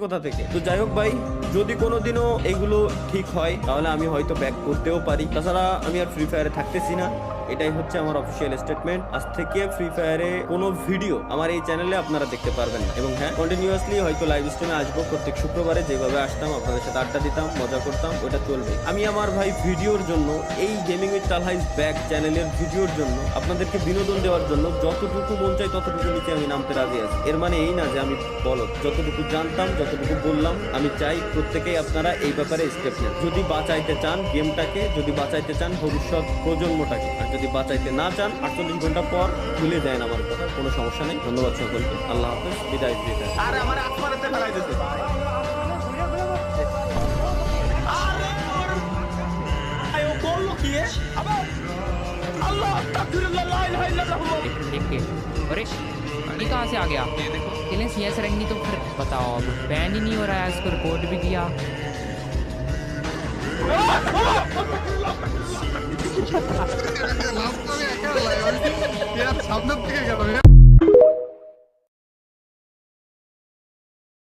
কোথা থেকে। তো যাই হোক ভাই, যদি কোনোদিনও এগুলো ঠিক হয় তাহলে আমি হয়তো ব্যাক করতেও পারি। তাছাড়া আমি আর ফ্রি ফায়ারে থাকতেছি না, এটাই হচ্ছে আমার অফিসিয়াল স্টেটমেন্ট। আজ থেকে ফ্রি ফায়ারে কোনো ভিডিও আমার এই চ্যানেলে আপনারা দেখতে পারবেন না। এবং হ্যাঁ, কন্টিনিউয়াসলি হয়তো লাইভ স্ট্রিমে আসবো প্রত্যেক শুক্রবারে, যেভাবে আসতাম আপনাদের সাথে আড্ডা দিতাম, মজা করতাম, ওটা চলবে। আমি আমার ভাই ভিডিওর জন্য, এই gaming with Talha is back চ্যানেলের ভিডিওর জন্য, আপনাদেরকে বিনোদন দেওয়ার জন্য যতটুকু মন চাই ততটুকু নিচে আমি নামতে রাজি আছি। এর মানে এই না যে আমি বলদ। যতটুকু জানতাম, যতটুকু বললাম, আমি চাই প্রত্যেকেই আপনারা এই ব্যাপারে স্টেপ নেন। যদি বাঁচাইতে চান গেমটাকে, যদি বাঁচাইতে চান ভবিষ্যৎ প্রজন্মটাকে, আর যদি বাঁচাইতে না চান 48 ঘন্টা পর ভুলে যান আমার কথা, কোনো সমস্যা নেই। ধন্যবাদ সকলকে, আল্লাহ হাফেজ, বিদায়। আরে আমার আসমানেতে ফেলাই দিতে আরে ও বললো কি আবার আল্লাহ তাকবীরুল্লাহ লা ইলাহা ইল্লাল্লাহ। देख के अरे ये कहाँ से आ गया? चलें CS रैंक नहीं तो फिर बताओ, अब बैन ही नहीं हो रहा है, इसको रिपोर्ट भी किया। সামনের থেকে গেল